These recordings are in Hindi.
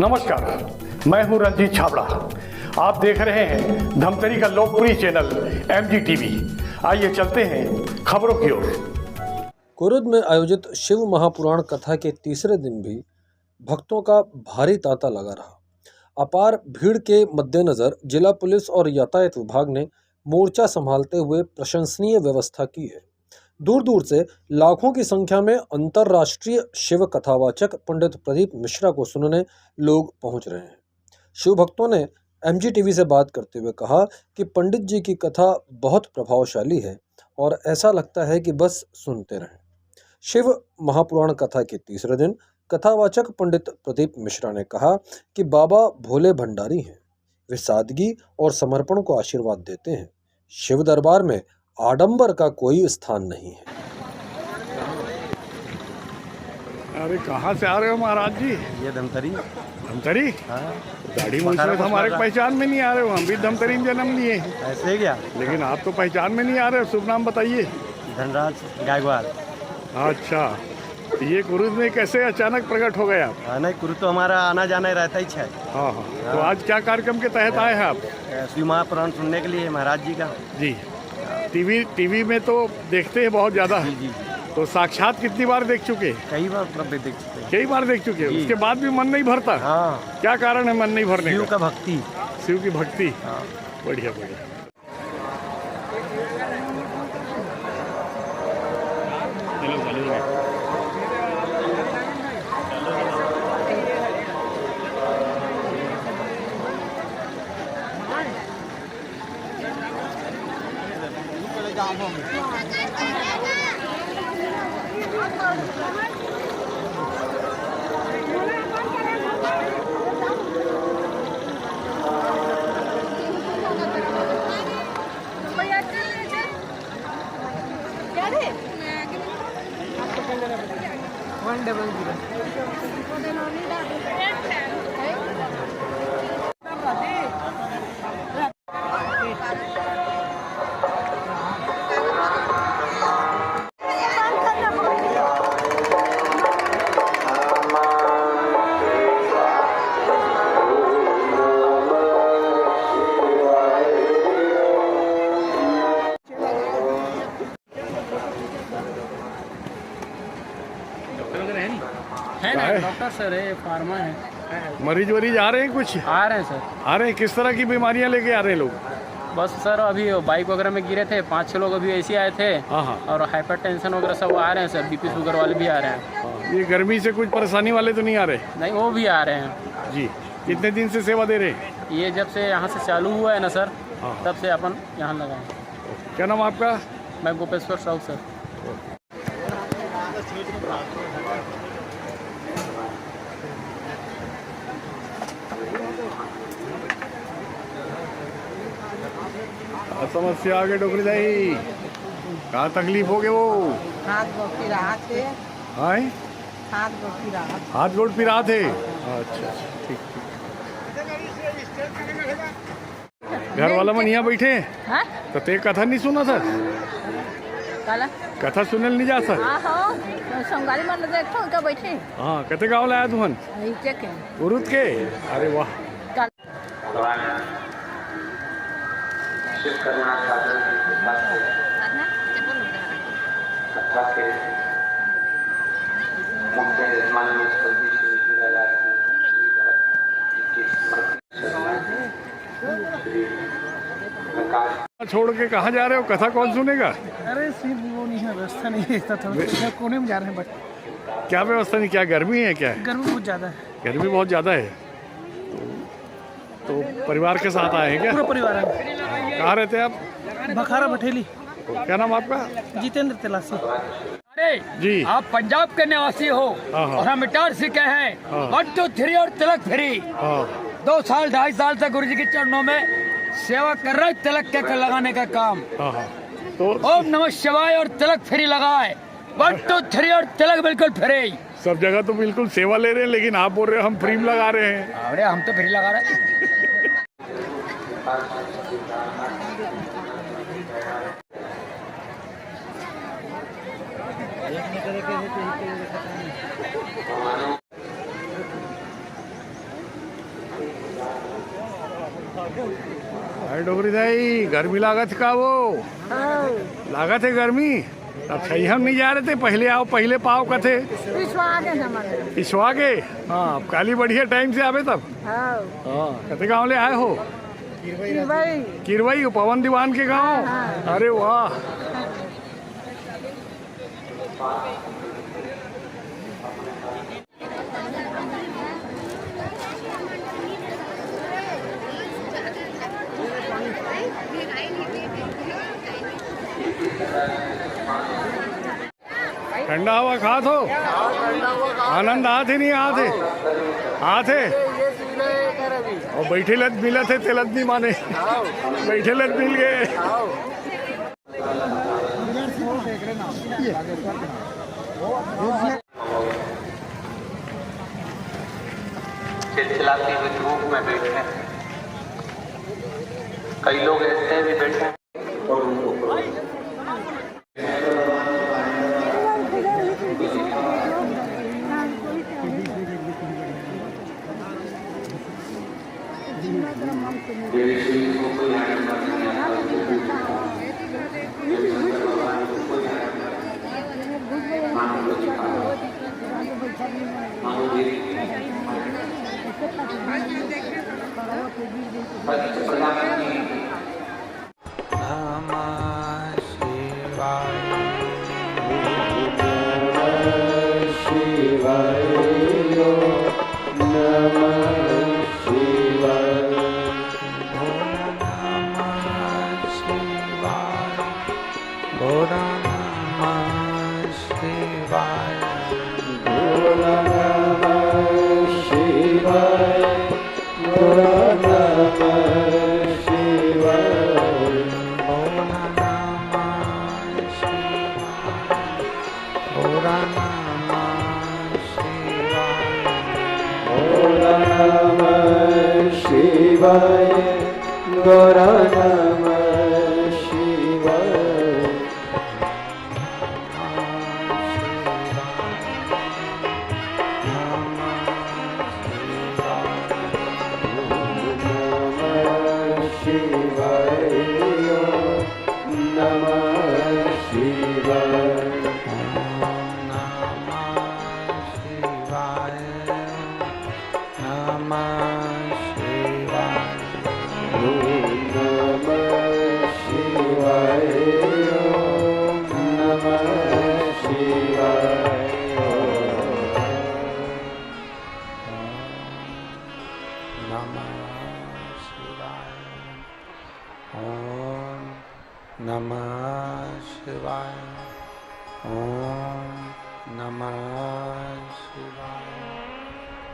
नमस्कार, मैं हूं रंजीत छाबड़ा। आप देख रहे हैं धमतरी का लोकप्रिय चैनल MGTV। आइए चलते हैं खबरों की ओर। कुरुद में आयोजित शिव महापुराण कथा के तीसरे दिन भी भक्तों का भारी तांता लगा रहा। अपार भीड़ के मद्देनजर जिला पुलिस और यातायात विभाग ने मोर्चा संभालते हुए प्रशंसनीय व्यवस्था की है। दूर दूर से लाखों की संख्या में अंतर्राष्ट्रीय शिव कथावाचक पंडित प्रदीप मिश्रा को सुनने लोग पहुंच रहे हैं। शिव भक्तों ने MGTV से बात करते हुए कहा कि पंडित जी की कथा बहुत प्रभावशाली है और ऐसा लगता है कि बस सुनते रहें। शिव महापुराण कथा के तीसरे दिन कथावाचक पंडित प्रदीप मिश्रा ने कहा कि बाबा भोले भंडारी हैं। वे सादगी और समर्पण को आशीर्वाद देते हैं। शिव दरबार में आडंबर का कोई स्थान नहीं है। अरे कहाँ से आ रहे हो महाराज जी? ये धमतरी। धमतरी? हाँ। गाड़ी में उसमें तो हमारे पहचान में नहीं आ रहे हो। हम भी धमतरी में जन्म लिए, ऐसे क्या? लेकिन आप तो पहचान में नहीं आ रहे हो। शुभ नाम बताइए। धनराज गायकवाड़। अच्छा, ये कुरुद में कैसे अचानक प्रकट हो गए आप? नहीं, कुरु तो हमारा आना जाना ही रहता ही है। हाँ हाँ। तो आज क्या कार्यक्रम के तहत आए हैं आप? शिव महापुराण सुनने के लिए महाराज जी का। जी, टीवी में तो देखते हैं बहुत ज़्यादा। जी जी। तो साक्षात कितनी बार देख चुके? कई बार प्रभु देख चुके हैं। कई बार देख चुके। उसके बाद भी मन नहीं भरता? हाँ। क्या कारण है मन नहीं भरने शिव का भक्ति। शिव की भक्ति। हाँ। बढ़िया बढ़िया। है ना डॉक्टर सर है, फार्मा है। मरीज वरीज आ रहे हैं? कुछ आ रहे हैं सर। आ रहे हैं? किस तरह की बीमारियां लेके आ रहे हैं लोग? बस सर अभी बाइक वगैरह में गिरे थे, 5-6 लोग अभी ऐसे आए थे। हाँ हाँ। और हाइपर टेंशन वगैरह सब आ रहे हैं सर, BP शुगर वाले भी आ रहे हैं। ये गर्मी से कुछ परेशानी वाले तो नहीं आ रहे? नहीं, वो भी आ रहे हैं जी। कितने दिन से सेवा दे रहे हैं? ये जब से यहाँ से चालू हुआ है ना सर, हाँ। तब से अपन यहाँ लगाए। क्या नाम आपका? मैं गोपेश्वर साहू सर। समस्या आगे डोकरी जाई। कहाँ तकलीफ हो गए? वो हाथ गोड़ पिरात है। हाँ, हाथ गोड़ पिरात। हाथ गोड़ पिरा थे। अच्छा ठीक। घर वाला मन यहाँ बैठे हाँ? तो ते कथा नहीं सुना सर? काला? कथा सुनने नहीं जा सर? हाँ हाँ, संगारी मन देखो क्या बैठे? हाँ, कते गाँव लाया तुमन? इके के। उरुद के? अरे वाह। शिव करुणा सागर की कृपा से कथा के मुख्य यजमान में स्वर्गीय श्री हीरालाल जी की स्मृति श्री प्रकाश। छोड़ के कहाँ जा रहे हो? कथा कौन सुनेगा? अरे सीट वो नहीं है, व्यवस्था नहीं है। थोड़ा कोने में जा रहे हैं। बट क्या व्यवस्था नहीं? क्या गर्मी है? क्या गर्मी बहुत ज़्यादा है। गर्मी बहुत ज़्यादा है। तो परिवार के साथ आए हैं क्या? पूरा परिवार है। कहाँ रहते हैं आप? बखारा भठेली। क्या नाम आपका? जितेंद्र तिलासी। अरे जी, आप पंजाब के निवासी हो हाँ, हाँ। और हम इटारसी के हैं। हाँ। 1 2 3 और तिलक फ्री। हाँ 2 साल 2.5 साल से गुरु जी के चरणों में सेवा कर रहे, तिलक के लगाने का काम। हाँ हाँ। तो ओम नमः शिवाय और तिलक फ्री लगाए। 1 2 3 और तिलक बिल्कुल फ्री। सब जगह तो बिल्कुल सेवा ले रहे हैं, लेकिन आप बोल रहे हो हम फ्री में लगा रहे हैं। अरे हम तो फ्री लगा रहे हैं। अरे डोगरी दाई गर्मी लागत का वो लागत है गर्मी। अब सही हम नहीं जा रहे थे, पहले आओ पहले पाओ कथे पिछवा के। हाँ अब काली बढ़िया टाइम से आवे तब। हाँ कते गाँव ले आए हो? किरवई पवन दीवान के गाँव। अरे वाह। ठंडा हवा खात हो? आनंद आते नहीं आते आते और बैठे लत मिलत है तेलत नहीं माने बैठे लत मिल गए। चिलचिलाती हुई धूप में बैठे हैं, कई लोग ऐसे भी बैठे हैं और उनको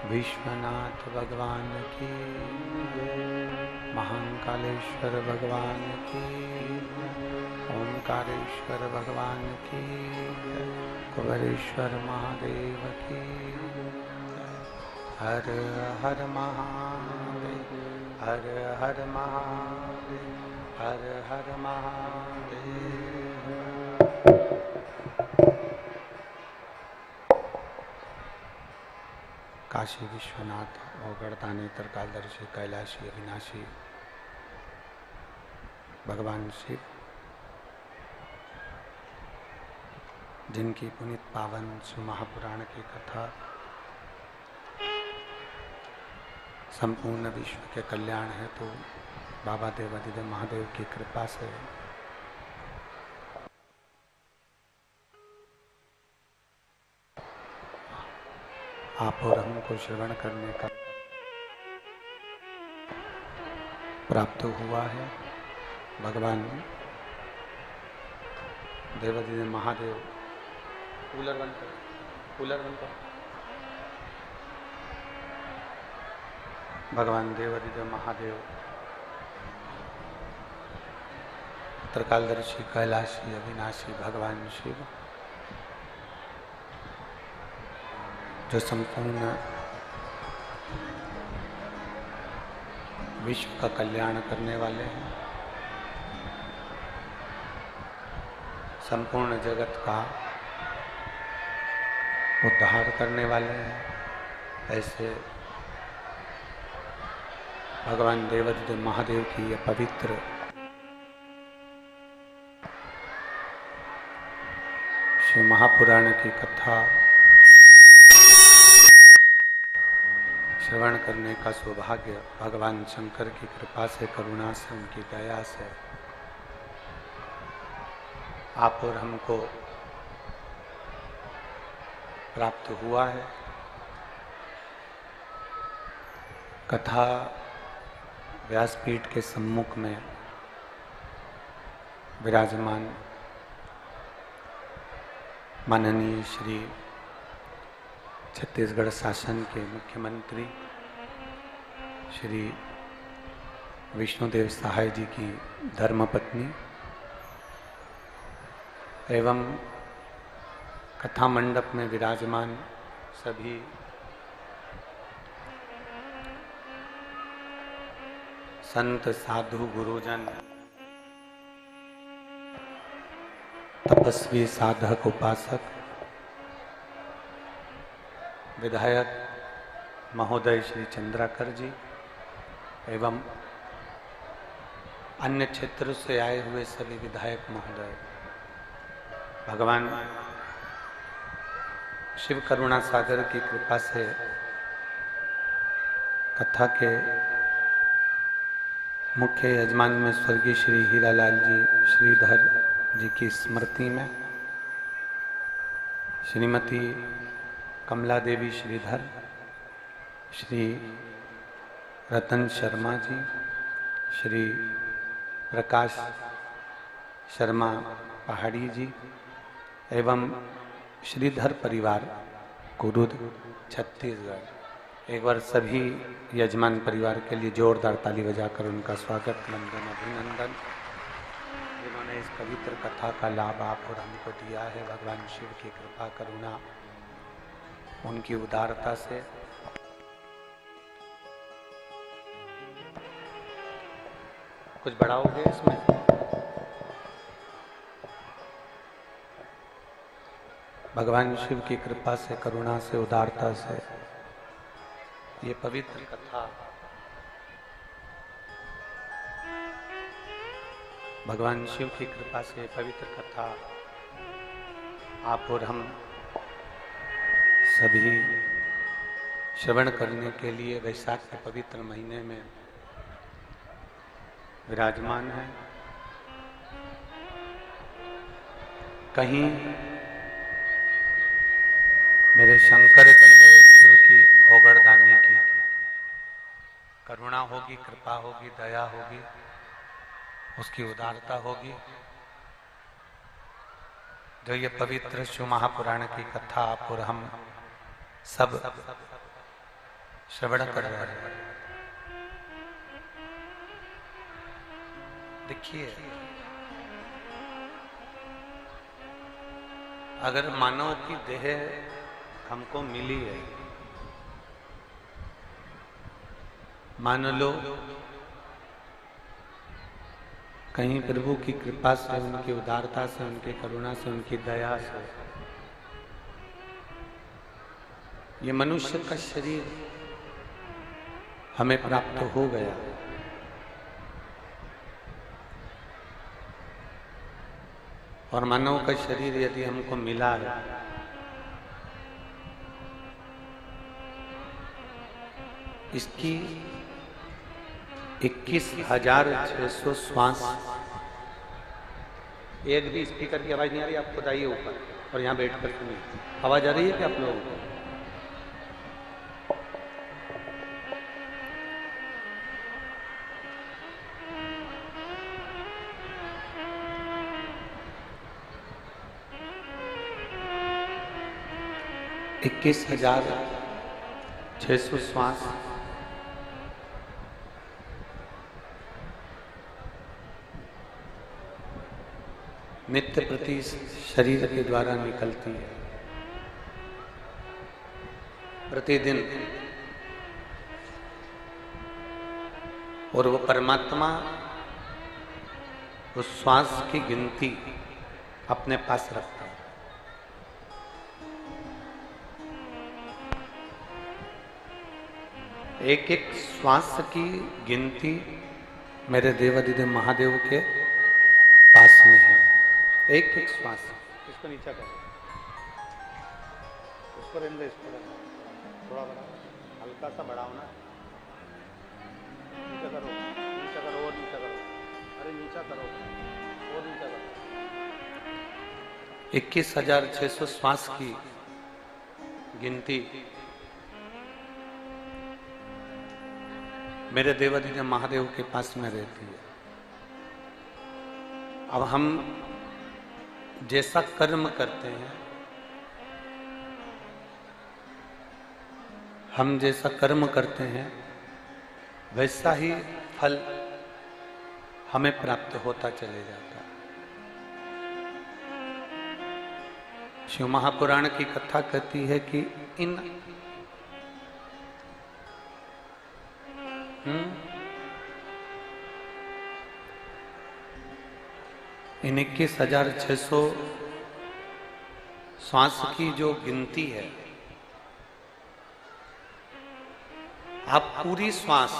विश्वनाथ भगवान की, महाकालेश्वर भगवान की, ओंकारेश्वर भगवान की, कुबेरेश्वर महादेव की। हर हर महादेव, हर हर महादेव, हर हर महादेव। काशी विश्वनाथ औगड़दानी त्रिकालदर्शी कैलाशी अविनाशी भगवान शिव, जिनकी पुनीत पावन महापुराण की कथा संपूर्ण विश्व के कल्याण है, तो बाबा देवादिदेव महादेव की कृपा से आप और हमको श्रवण करने का प्राप्त हुआ है। भगवान देवादिदेव महादेव कूलर बंद कर। भगवान देवादिदेव महादेव त्रिकालदर्शी कैलाशी अविनाशी भगवान शिव, जो संपूर्ण विश्व का कल्याण करने वाले हैं, संपूर्ण जगत का उद्धार करने वाले हैं, ऐसे भगवान देवाधिदेव महादेव की यह पवित्र शिव महापुराण की कथा श्रवण करने का सौभाग्य भगवान शंकर की कृपा से, करुणा से, उनकी दया से आप और हमको प्राप्त हुआ है। कथा व्यासपीठ के सम्मुख में विराजमान माननीय श्री छत्तीसगढ़ शासन के मुख्यमंत्री श्री विष्णुदेव सहाय जी की धर्मपत्नी एवं कथा मंडप में विराजमान सभी संत साधु गुरुजन, तपस्वी साधक उपासक, विधायक महोदय श्री चंद्राकर जी एवं अन्य क्षेत्र से आए हुए सभी विधायक महोदय, भगवान शिव करुणा सागर की कृपा से कथा के मुख्य यजमान में स्वर्गीय श्री हीरालाल जी श्रीधर जी की स्मृति में श्रीमती कमला देवी श्रीधर, श्री रतन शर्मा जी, श्री प्रकाश शर्मा पहाड़ी जी एवं श्रीधर परिवार कुरुद छत्तीसगढ़, एक बार सभी यजमान परिवार के लिए जोरदार ताली बजाकर उनका स्वागत, नंदन, अभिनंदन। जिन्होंने इस पवित्र कथा का लाभ आप और हमको दिया है, भगवान शिव की कृपा करुणा, उनकी उदारता से कुछ बढ़ाओगे इसमें? भगवान शिव की कृपा से, करुणा से, उदारता से ये पवित्र कथा भगवान शिव की कृपा से पवित्र कथा आप और हम सभी श्रवण करने के लिए वैशाख के पवित्र महीने में विराजमान है। कहीं मेरे शंकर की, मेरे शिव की, होगड़दानी की करुणा होगी, कृपा होगी, दया होगी, उसकी उदारता होगी, जो ये पवित्र शिव महापुराण की कथा आप और हम सब श्रवण कर रहे हैं। देखिए, अगर मानव की देह हमको मिली है, मान लो कहीं प्रभु की कृपा से, उनकी उदारता से, उनकी करुणा से, उनकी दया से ये मनुष्य का शरीर हमें प्राप्त हो गया, और मानव का शरीर यदि हमको मिला है, इसकी 21,600 श्वास, एक भी स्पीकर की आवाज नहीं आ रही, आप खुद आइए ऊपर और यहाँ बैठ कर सुनिए। आवाज आ रही है क्या आप लोगों को? इक्कीस 21,600 श्वास नित्य प्रति शरीर के द्वारा निकलती है प्रतिदिन, और वो परमात्मा उस श्वास की गिनती अपने पास रखता है। एक एक श्वास की गिनती मेरे देवाधिदेव महादेव के पास में है। एक एक श्वास। इसको नीचा करो, इसको रहने दो, इसको रहने दो। थोड़ा बढ़ाओ, हल्का सा बढ़ाओ ना। नीचा करो, नीचा करो, और नीचा करो। अरे नीचा करो, और नीचा करो। 21,600 श्वास की गिनती मेरे देवाधिदेव महादेव के पास में रहती है। अब हम जैसा कर्म करते हैं, हम जैसा कर्म करते हैं वैसा ही फल हमें प्राप्त होता चले जाता है। शिव महापुराण की कथा कहती है कि इन इन 21,600 श्वास की जो गिनती है, आप पूरी श्वास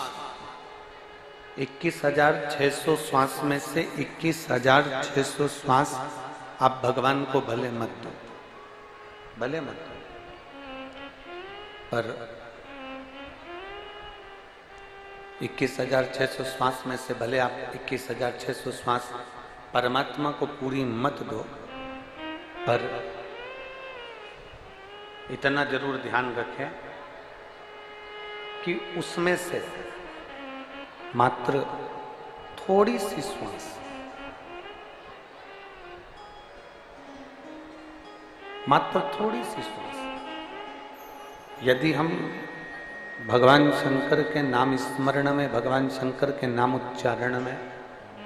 21,600 श्वास में से 21,600 श्वास आप भगवान को भले मत दो, भले मत दो, पर 21,600 श्वास में से भले आप 21,600 श्वास परमात्मा को पूरी मत दो, पर इतना जरूर ध्यान रखें कि उसमें से मात्र थोड़ी सी श्वास, मात्र थोड़ी सी श्वास यदि हम भगवान शंकर के नाम स्मरण में, भगवान शंकर के नाम उच्चारण में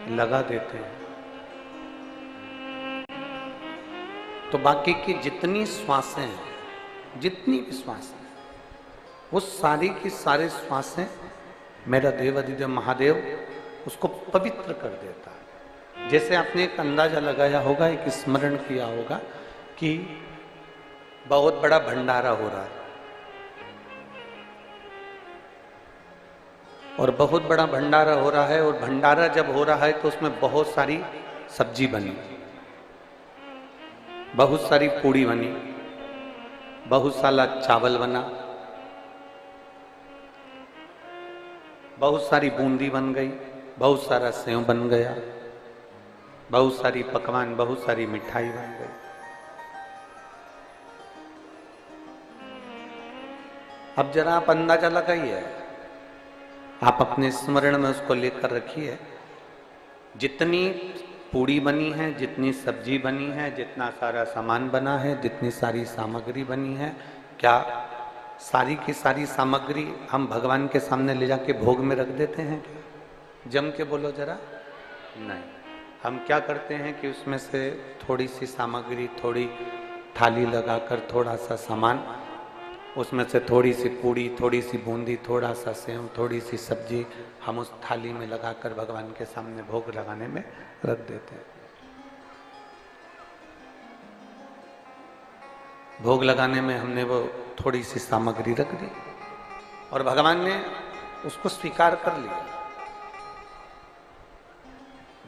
लगा देते हैं, तो बाकी की जितनी श्वासें हैं, जितनी भी श्वासें, वो सारी की सारी श्वासें मेरा देवाधिदेव महादेव उसको पवित्र कर देता है। जैसे आपने एक अंदाजा लगाया होगा, एक स्मरण किया होगा कि बहुत बड़ा भंडारा हो रहा है और बहुत बड़ा भंडारा हो रहा है, और भंडारा जब हो रहा है तो उसमें बहुत सारी सब्जी बनी, बहुत सारी पूड़ी बनी, बहुत सारा चावल बना, बहुत सारी बूंदी बन गई, बहुत सारा सेव बन गया, बहुत सारी पकवान, बहुत सारी मिठाई बन गई। अब जरा आप अंदाजा लगाइए, आप अपने स्मरण में उसको लेकर रखिए, जितनी पूड़ी बनी है, जितनी सब्जी बनी है, जितना सारा सामान बना है, जितनी सारी सामग्री बनी है, क्या सारी की सारी सामग्री हम भगवान के सामने ले जाके भोग में रख देते हैं? जम के बोलो जरा। नहीं, हम क्या करते हैं कि उसमें से थोड़ी सी सामग्री, थोड़ी थाली लगाकर, थोड़ा सा सामान, उसमें से थोड़ी सी पूड़ी, थोड़ी सी बूंदी, थोड़ा सा सेव, थोड़ी सी सब्जी हम उस थाली में लगाकर भगवान के सामने भोग लगाने में रख देते हैं। भोग लगाने में हमने वो थोड़ी सी सामग्री रख दी और भगवान ने उसको स्वीकार कर लिया।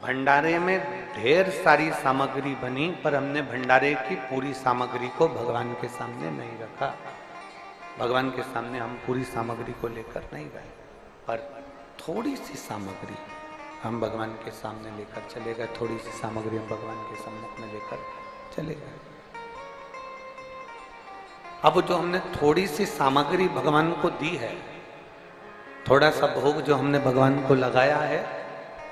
भंडारे में ढेर सारी सामग्री बनी, पर हमने भंडारे की पूरी सामग्री को भगवान के सामने नहीं रखा। भगवान के सामने हम पूरी सामग्री को लेकर नहीं गए, पर थोड़ी सी सामग्री हम भगवान के सामने लेकर चले गए, थोड़ी सी सामग्री हम भगवान के सम्मुख में लेकर चले गए। अब जो हमने थोड़ी सी सामग्री भगवान को दी है, थोड़ा सा भोग जो हमने भगवान को लगाया है,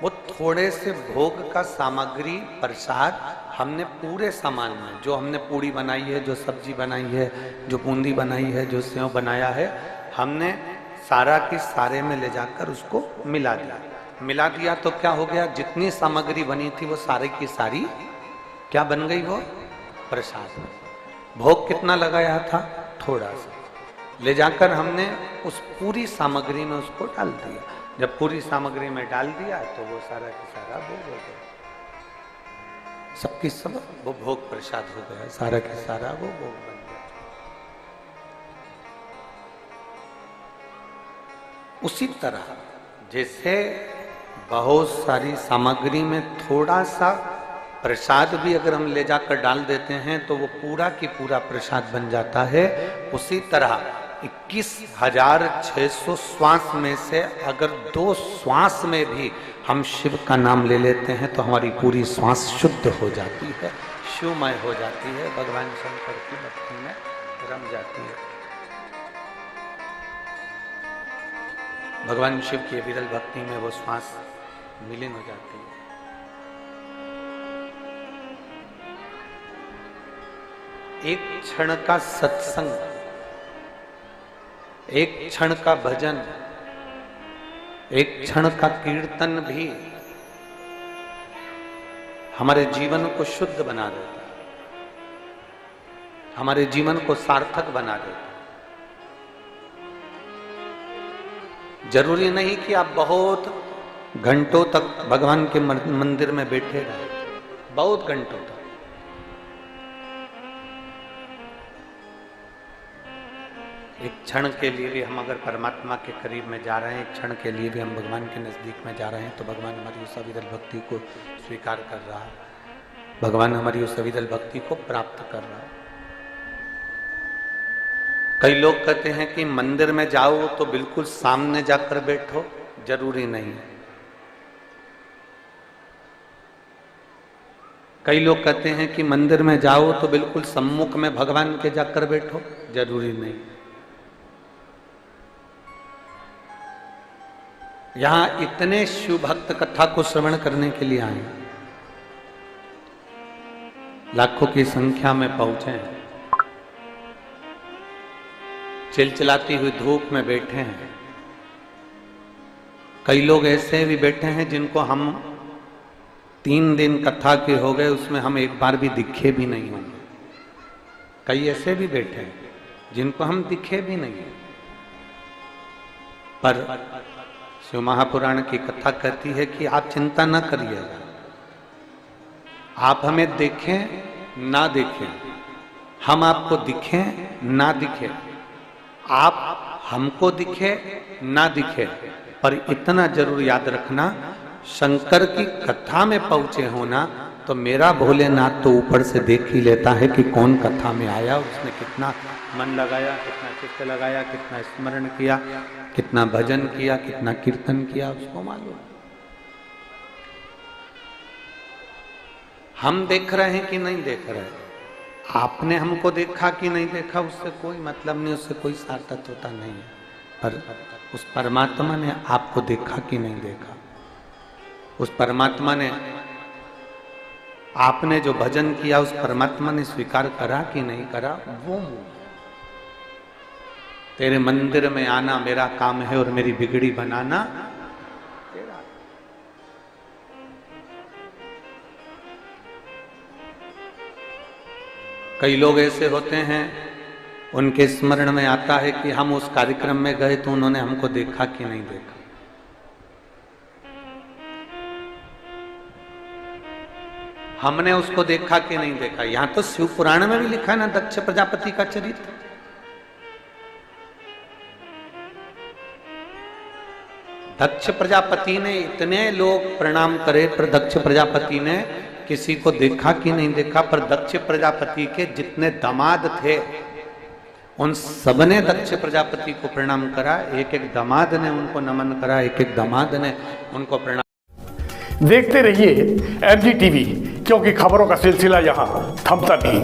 वो थोड़े से भोग का सामग्री प्रसाद हमने पूरे सामान में, जो हमने पूड़ी बनाई है, जो सब्जी बनाई है, जो बूंदी बनाई है, जो सेव बनाया है, हमने सारा की सारे में ले जाकर उसको मिला दिया। मिला दिया तो क्या हो गया, जितनी सामग्री बनी थी वो सारी की सारी क्या बन गई, वो प्रसाद। भोग कितना लगाया था, थोड़ा सा ले जाकर हमने उस पूरी सामग्री में उसको डाल दिया। जब पूरी सामग्री में डाल दिया तो वो सारा की सारा भोग हो गया, सबकी सब वो भोग प्रसाद हो गया, सारा की सारा वो भोग बन गया। उसी तरह जैसे बहुत सारी सामग्री में थोड़ा सा प्रसाद भी अगर हम ले जाकर डाल देते हैं तो वो पूरा की पूरा प्रसाद बन जाता है, उसी तरह 21,600 श्वास में से अगर 2 श्वास में भी हम शिव का नाम ले लेते हैं तो हमारी पूरी श्वास शुद्ध हो जाती है, शिवमय हो जाती है, भगवान शंकर की भक्ति में रम जाती है। भगवान शिव की विरल भक्ति में वो श्वास विलीन हो जाती है। एक क्षण का सत्संग, एक क्षण का भजन, एक क्षण का कीर्तन भी हमारे जीवन को शुद्ध बना देता है, हमारे जीवन को सार्थक बना देता है। जरूरी नहीं कि आप बहुत घंटों तक भगवान के मंदिर में बैठे रहे, बहुत घंटों तक। एक क्षण के लिए भी हम अगर परमात्मा के करीब में जा रहे हैं, एक क्षण के लिए भी हम भगवान के नजदीक में जा रहे हैं, तो भगवान हमारी उस अविरल भक्ति को स्वीकार कर रहा है, भगवान हमारी उस अविरल भक्ति को प्राप्त कर रहा है। कई लोग कहते हैं कि मंदिर में जाओ तो बिल्कुल सामने जाकर बैठो, जरूरी नहीं है। कई लोग कहते हैं कि मंदिर में जाओ तो बिल्कुल सम्मुख में भगवान के जाकर बैठो, जरूरी नहीं। यहां इतने शिव भक्त कथा को श्रवण करने के लिए आए, लाखों की संख्या में पहुंचे हैं, चिलचिलाती हुई धूप में बैठे हैं। कई लोग ऐसे भी बैठे हैं जिनको हम 3 दिन कथा के हो गए, उसमें हम एक बार भी दिखे भी नहीं होंगे। कई ऐसे भी बैठे हैं जिनको हम दिखे भी नहीं, पर शिव महापुराण की कथा कहती है कि आप चिंता न करिएगा, आप हमें देखें ना देखें, हम आपको दिखें ना दिखें, आप हमको दिखे ना दिखे, पर इतना जरूर याद रखना, शंकर की कथा में पहुंचे होना तो मेरा भोलेनाथ तो ऊपर से देख ही लेता है कि कौन कथा में आया, उसने कितना मन लगाया, कितना चित्त लगाया, कितना स्मरण किया, कितना भजन किया, कितना कीर्तन किया, उसको मालूम। हम देख रहे हैं कि नहीं देख रहे, आपने हमको देखा कि नहीं देखा, उससे कोई मतलब नहीं, उससे कोई सार्थकता नहीं है। पर उस परमात्मा ने आपको देखा कि नहीं देखा, उस परमात्मा ने आपने जो भजन किया, उस परमात्मा ने स्वीकार करा कि नहीं करा, वो तेरे मंदिर में आना मेरा काम है और मेरी बिगड़ी बनाना तेरा। कई लोग ऐसे होते हैं, उनके स्मरण में आता है कि हम उस कार्यक्रम में गए तो उन्होंने हमको देखा कि नहीं देखा। हमने उसको देखा कि नहीं देखा। यहां तो शिव पुराण में भी लिखा है ना, दक्ष प्रजापति का चरित्र। दक्ष प्रजापति ने इतने लोग प्रणाम करे, पर दक्ष प्रजापति ने किसी को देखा कि नहीं देखा। पर दक्ष प्रजापति के जितने दामाद थे, उन सबने दक्ष प्रजापति को प्रणाम करा। एक एक दामाद ने उनको नमन करा, एक एक दामाद ने उनको प्रणाम। देखते रहिए MG TV, क्योंकि खबरों का सिलसिला यहाँ थमता नहीं।